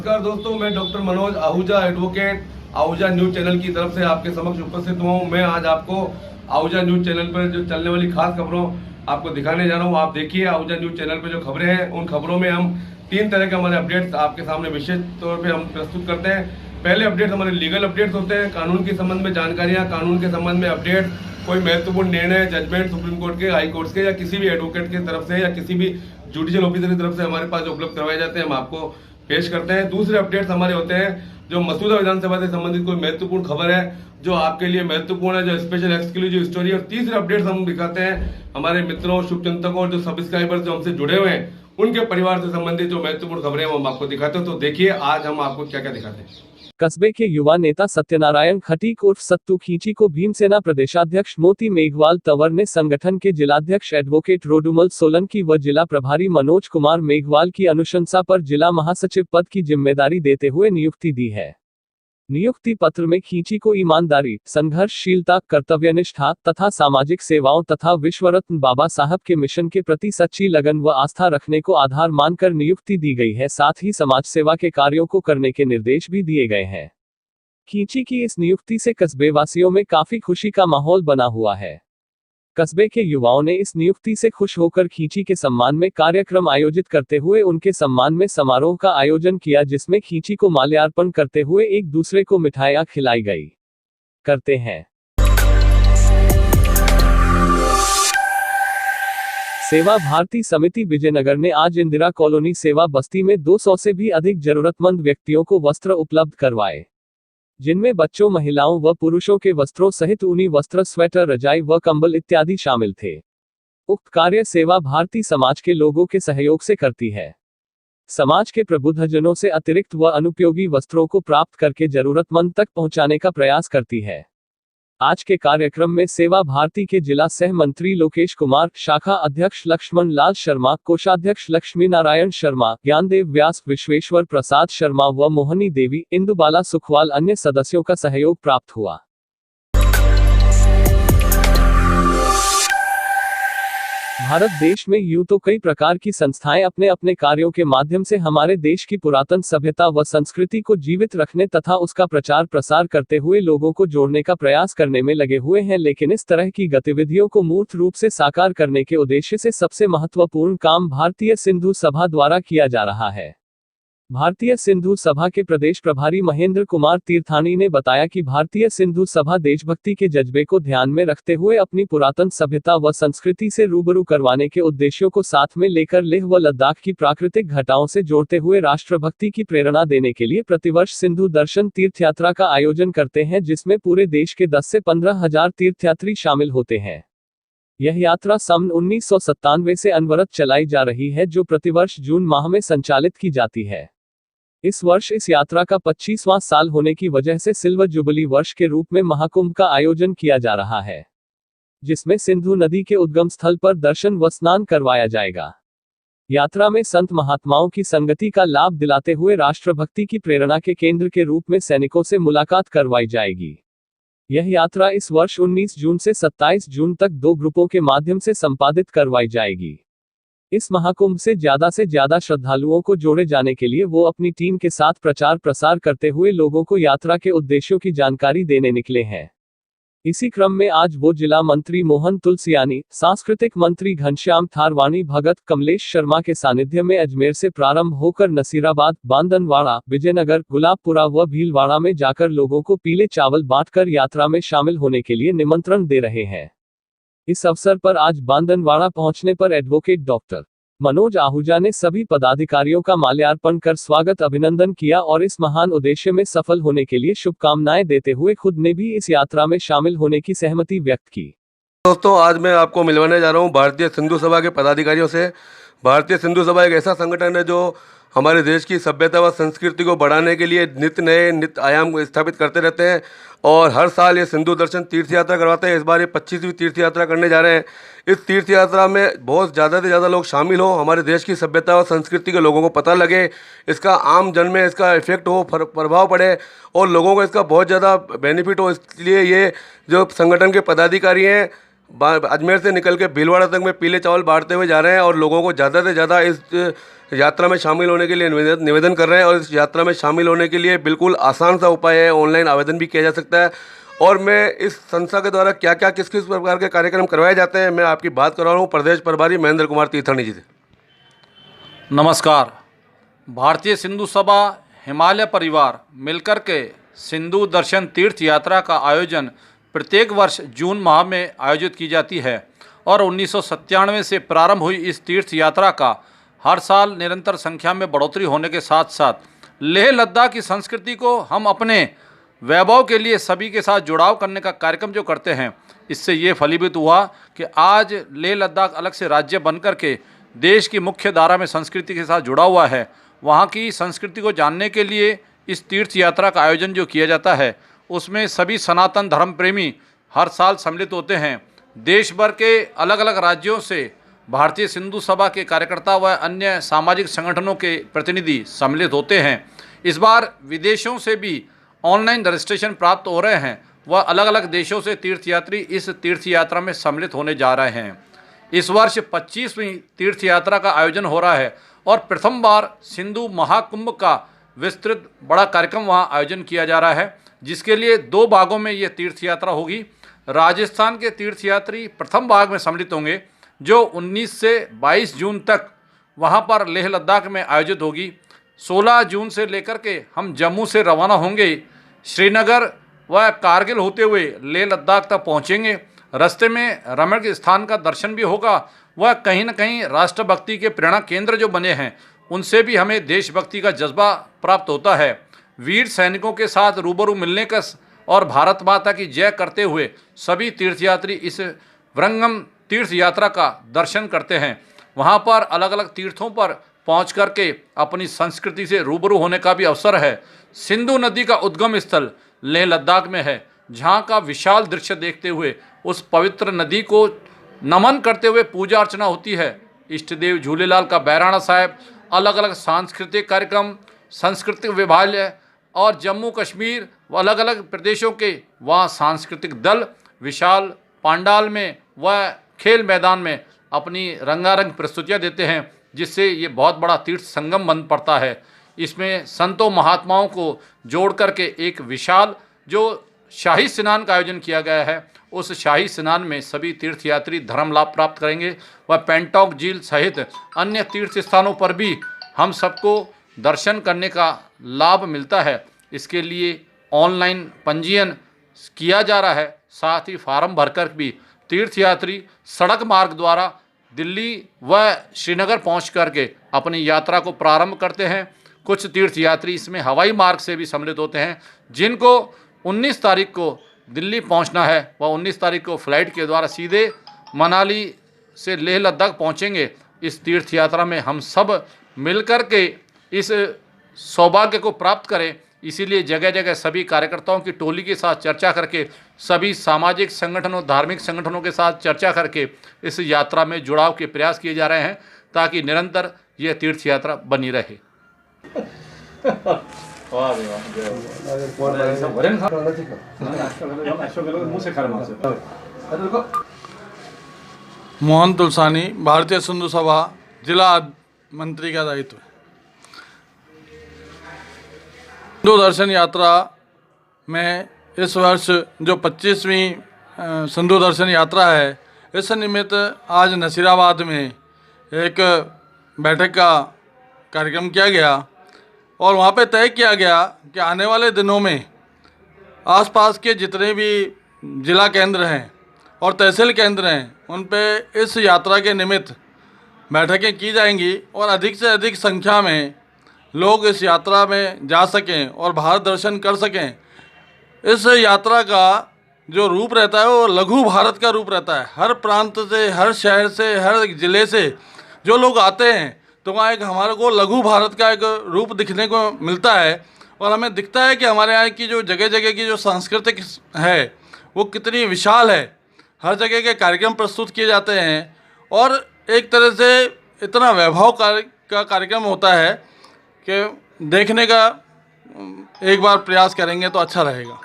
नमस्कार दोस्तों, मैं doctor Manoj Ahuja, advocate Ahuja news channel की तरफ से आपके समक्ष उपस्थित हुआ हूँ। मैं आज आपको आहूजा न्यूज चैनल पर जो चलने वाली खास खबरों आपको दिखाने जा रहा हूँ। आप देखिए, आहूजा न्यूज चैनल पर जो खबरें हैं, उन खबरों में हम 3 तरह के हमारे अपडेट्स आपके सामने विशेष तौर पर हम प्रस्तुत करते हैं। पहले अपडेट हमारे लीगल अपडेट्स होते हैं, कानून के संबंध में जानकारियाँ, कानून के संबंध में अपडेट, कोई महत्वपूर्ण निर्णय, जजमेंट सुप्रीम कोर्ट के, हाई कोर्ट के या किसी भी एडवोकेट की तरफ से या किसी भी जुडिशियल ऑफिसर की तरफ से हमारे पास जो उपलब्ध करवाए जाते हैं, हम आपको पेश करते हैं। दूसरे अपडेट्स हमारे होते हैं जो मसूदा विधानसभा से संबंधित कोई महत्वपूर्ण खबर है जो आपके लिए महत्वपूर्ण है, जो स्पेशल एक्सक्लूसिव स्टोरी। और तीसरे अपडेट्स हम दिखाते हैं हमारे मित्रों, शुभचिंतकों और जो सब्सक्राइबर्स जो हमसे जुड़े हुए हैं, उनके परिवार से संबंधित जो महत्वपूर्ण खबरें हम आपको दिखाते हैं। तो देखिए आज हम आपको क्या क्या दिखाते हैं। कस्बे के युवा नेता सत्यनारायण खटीक उर्फ सत्तू खींची को भीमसेना प्रदेशाध्यक्ष मोती मेघवाल तंवर ने संगठन के जिलाध्यक्ष एडवोकेट रोडुमल सोलंकी व जिला प्रभारी मनोज कुमार मेघवाल की अनुशंसा पर जिला महासचिव पद की जिम्मेदारी देते हुए नियुक्ति दी है। नियुक्ति पत्र में खींची को ईमानदारी, संघर्षशीलता, कर्तव्यनिष्ठा तथा सामाजिक सेवाओं तथा विश्वरत्न बाबा साहब के मिशन के प्रति सच्ची लगन व आस्था रखने को आधार मानकर नियुक्ति दी गई है। साथ ही समाज सेवा के कार्यों को करने के निर्देश भी दिए गए हैं। खींची की इस नियुक्ति से कस्बे वासियों में काफी खुशी का माहौल बना हुआ है। कस्बे के युवाओं ने इस नियुक्ति से खुश होकर खींची के सम्मान में कार्यक्रम आयोजित करते हुए उनके सम्मान में समारोह का आयोजन किया, जिसमें खींची को माल्यार्पण करते हुए एक दूसरे को मिठाइयां खिलाई गई। करते हैं सेवा भारती समिति विजयनगर ने आज इंदिरा कॉलोनी सेवा बस्ती में 200 से भी अधिक जरूरतमंद व्यक्तियों को वस्त्र उपलब्ध करवाए, जिनमें बच्चों, महिलाओं व पुरुषों के वस्त्रों सहित ऊनी वस्त्र, स्वेटर, रजाई व कंबल इत्यादि शामिल थे। उक्त कार्य सेवा भारती समाज के लोगों के सहयोग से करती है। समाज के प्रबुद्धजनों से अतिरिक्त व अनुपयोगी वस्त्रों को प्राप्त करके जरूरतमंद तक पहुंचाने का प्रयास करती है। आज के कार्यक्रम में सेवा भारती के जिला सह मंत्री लोकेश कुमार, शाखा अध्यक्ष लक्ष्मण लाल शर्मा, कोषाध्यक्ष लक्ष्मी नारायण शर्मा, ज्ञानदेव व्यास, विश्वेश्वर प्रसाद शर्मा व मोहनी देवी, इंदुबाला सुखवाल अन्य सदस्यों का सहयोग प्राप्त हुआ। भारत देश में यूं तो कई प्रकार की संस्थाएं अपने अपने कार्यों के माध्यम से हमारे देश की पुरातन सभ्यता व संस्कृति को जीवित रखने तथा उसका प्रचार प्रसार करते हुए लोगों को जोड़ने का प्रयास करने में लगे हुए हैं, लेकिन इस तरह की गतिविधियों को मूर्त रूप से साकार करने के उद्देश्य से सबसे महत्वपूर्ण काम भारतीय सिंधु सभा द्वारा किया जा रहा है। भारतीय सिंधु सभा के प्रदेश प्रभारी महेंद्र कुमार तीर्थानी ने बताया कि भारतीय सिंधु सभा देशभक्ति के जज्बे को ध्यान में रखते हुए अपनी पुरातन सभ्यता व संस्कृति से रूबरू करवाने के उद्देश्यों को साथ में लेकर लेह व लद्दाख की प्राकृतिक घटाओं से जोड़ते हुए राष्ट्रभक्ति की प्रेरणा देने के लिए प्रतिवर्ष सिंधु दर्शन तीर्थयात्रा का आयोजन करते हैं, जिसमें पूरे देश के 10 से 15 हजार तीर्थयात्री शामिल होते हैं। यह यात्रा सन 1997 से अनवरत चलाई जा रही है, जो प्रतिवर्ष जून माह में संचालित की जाती है। इस वर्ष इस यात्रा का 25वां साल होने की वजह से सिल्वर जुबली वर्ष के रूप में महाकुंभ का आयोजन किया जा रहा है, जिसमें सिंधु नदी के उद्गम स्थल पर दर्शन व स्नान करवाया जाएगा। यात्रा में संत महात्माओं की संगति का लाभ दिलाते हुए राष्ट्रभक्ति की प्रेरणा के केंद्र के रूप में सैनिकों से मुलाकात करवाई जाएगी। यह यात्रा इस वर्ष 19 जून से 27 जून तक 2 ग्रुपों के माध्यम से संपादित करवाई जाएगी। इस महाकुंभ से ज्यादा श्रद्धालुओं को जोड़े जाने के लिए वो अपनी टीम के साथ प्रचार प्रसार करते हुए लोगों को यात्रा के उद्देश्यों की जानकारी देने निकले हैं। इसी क्रम में आज वो जिला मंत्री मोहन तुलसियानी, सांस्कृतिक मंत्री घनश्याम थारवाणी भगत, कमलेश शर्मा के सानिध्य में अजमेर से प्रारंभ होकर नसीराबाद, बांदनवाड़ा, विजयनगर, गुलाबपुरा व भीलवाड़ा में जाकर लोगों को पीले चावल बांटकर यात्रा में शामिल होने के लिए निमंत्रण दे रहे हैं। इस अवसर पर आज बांदनवाड़ा पहुंचने पर एडवोकेट डॉक्टर मनोज आहूजा ने सभी पदाधिकारियों का माल्यार्पण कर स्वागत अभिनंदन किया और इस महान उद्देश्य में सफल होने के लिए शुभकामनाएं देते हुए खुद ने भी इस यात्रा में शामिल होने की सहमति व्यक्त की। दोस्तों, आज मैं आपको मिलवाने जा रहा हूँ भारतीय सिंधु सभा के पदाधिकारियों से। भारतीय सिंधु सभा एक ऐसा संगठन है जो हमारे देश की सभ्यता व संस्कृति को बढ़ाने के लिए नित्य आयाम स्थापित करते रहते हैं और हर साल ये सिंधु दर्शन तीर्थ यात्रा करवाते हैं। इस बार ये 25वीं तीर्थ यात्रा करने जा रहे हैं। इस तीर्थ यात्रा में बहुत ज़्यादा से ज़्यादा लोग शामिल हों, हमारे देश की सभ्यता और संस्कृति के लोगों को पता लगे, इसका आम जन में इसका इफेक्ट हो, प्रभाव पड़े और लोगों को इसका बहुत ज़्यादा बेनिफिट हो। इसलिए ये जो संगठन के पदाधिकारी हैं अजमेर से निकल के भीलवाड़ा तक में पीले चावल बांटते हुए जा रहे हैं और लोगों को ज़्यादा से ज़्यादा इस यात्रा में शामिल होने के लिए निवेदन कर रहे हैं। और इस यात्रा में शामिल होने के लिए बिल्कुल आसान सा उपाय है, ऑनलाइन आवेदन भी किया जा सकता है। और मैं इस संस्था के द्वारा क्या क्या किस किस प्रकार के कार्यक्रम करवाए जाते हैं मैं आपकी बात कर रहा हूँ प्रदेश प्रभारी महेंद्र कुमार तीर्थानी जी से। नमस्कार। भारतीय सिंधु सभा हिमालय परिवार मिलकर के सिंधु दर्शन तीर्थ यात्रा का आयोजन प्रत्येक वर्ष जून माह में आयोजित की जाती है और 1997 से प्रारंभ हुई इस तीर्थ यात्रा का हर साल निरंतर संख्या में बढ़ोतरी होने के साथ साथ लेह लद्दाख की संस्कृति को हम अपने वैभव के लिए सभी के साथ जुड़ाव करने का कार्यक्रम जो करते हैं, इससे ये फलीभूत हुआ कि आज लेह लद्दाख अलग से राज्य बन कर के देश की मुख्य धारा में संस्कृति के साथ जुड़ा हुआ है। वहाँ की संस्कृति को जानने के लिए इस तीर्थ यात्रा का आयोजन जो किया जाता है उसमें सभी सनातन धर्म प्रेमी हर साल सम्मिलित होते हैं। देश भर के अलग अलग राज्यों से भारतीय सिंधु सभा के कार्यकर्ता व अन्य सामाजिक संगठनों के प्रतिनिधि सम्मिलित होते हैं। इस बार विदेशों से भी ऑनलाइन रजिस्ट्रेशन प्राप्त हो रहे हैं व अलग अलग देशों से तीर्थयात्री इस तीर्थ यात्रा में सम्मिलित होने जा रहे हैं। इस वर्ष 25वीं तीर्थ यात्रा का आयोजन हो रहा है और प्रथम बार सिंधु महाकुंभ का विस्तृत बड़ा कार्यक्रम वहां आयोजन किया जा रहा है, जिसके लिए 2 भागों में ये तीर्थ यात्रा होगी। राजस्थान के तीर्थयात्री प्रथम भाग में सम्मिलित होंगे जो 19 से 22 जून तक वहां पर लेह लद्दाख में आयोजित होगी। 16 जून से लेकर के हम जम्मू से रवाना होंगे, श्रीनगर व कारगिल होते हुए लेह लद्दाख तक पहुंचेंगे। रास्ते में रमण स्थान का दर्शन भी होगा वह कहीं न कहीं राष्ट्रभक्ति के प्रेरणा केंद्र जो बने हैं उनसे भी हमें देशभक्ति का जज्बा प्राप्त होता है। वीर सैनिकों के साथ रूबरू मिलने का और भारत माता की जय करते हुए सभी तीर्थयात्री इस वृंगम तीर्थ यात्रा का दर्शन करते हैं। वहाँ पर अलग अलग तीर्थों पर पहुँच करके अपनी संस्कृति से रूबरू होने का भी अवसर है। सिंधु नदी का उद्गम स्थल लेह लद्दाख में है, जहाँ का विशाल दृश्य देखते हुए उस पवित्र नदी को नमन करते हुए पूजा अर्चना होती है। इष्ट देव झूलेलाल का बैराणा साहिब, अलग अलग सांस्कृतिक कार्यक्रम, सांस्कृतिक विभाग और जम्मू कश्मीर व अलग अलग प्रदेशों के वहाँ सांस्कृतिक दल विशाल पांडाल में व खेल मैदान में अपनी रंगारंग प्रस्तुतियाँ देते हैं, जिससे ये बहुत बड़ा तीर्थ संगम बन पड़ता है। इसमें संतों महात्माओं को जोड़ करके एक विशाल जो शाही स्नान का आयोजन किया गया है, उस शाही स्नान में सभी तीर्थयात्री धर्म लाभ प्राप्त करेंगे व पेंटोक झील सहित अन्य तीर्थ स्थानों पर भी हम सबको दर्शन करने का लाभ मिलता है। इसके लिए ऑनलाइन पंजीयन किया जा रहा है, साथ ही फार्म भरकर भी तीर्थयात्री सड़क मार्ग द्वारा दिल्ली व श्रीनगर पहुंच करके अपनी यात्रा को प्रारंभ करते हैं। कुछ तीर्थयात्री इसमें हवाई मार्ग से भी सम्मिलित होते हैं। जिनको 19 तारीख को दिल्ली पहुंचना है वह 19 तारीख को फ्लाइट के द्वारा सीधे मनाली से लेह लद्दाख पहुंचेंगे। इस तीर्थ यात्रा में हम सब मिलकर के इस सौभाग्य को प्राप्त करें, इसीलिए जगह जगह सभी कार्यकर्ताओं की टोली के साथ चर्चा करके सभी सामाजिक संगठनों धार्मिक संगठनों के साथ चर्चा करके इस यात्रा में जुड़ाव के प्रयास किए जा रहे हैं ताकि निरंतर यह तीर्थ यात्रा बनी रहे। मोहन तुलसानी, भारतीय सिंधु सभा जिला मंत्री का दायित्व। सिंधु दर्शन यात्रा में इस वर्ष जो 25वीं सिंधु दर्शन यात्रा है, इस निमित्त आज नसीराबाद में एक बैठक का कार्यक्रम किया गया और वहाँ पे तय किया गया कि आने वाले दिनों में आसपास के जितने भी जिला केंद्र हैं और तहसील केंद्र हैं उन पे इस यात्रा के निमित्त बैठकें की जाएंगी और अधिक से अधिक संख्या में लोग इस यात्रा में जा सकें और भारत दर्शन कर सकें। इस यात्रा का जो रूप रहता है वो लघु भारत का रूप रहता है। हर प्रांत से, हर शहर से, हर ज़िले से जो लोग आते हैं तो वहाँ एक हमारे को लघु भारत का एक रूप दिखने को मिलता है और हमें दिखता है कि हमारे यहाँ की जो जगह जगह की जो सांस्कृतिक है वो कितनी विशाल है। हर जगह के कार्यक्रम प्रस्तुत किए जाते हैं और एक तरह से इतना वैभव का कार्यक्रम होता है कि देखने का एक बार प्रयास करेंगे तो अच्छा रहेगा।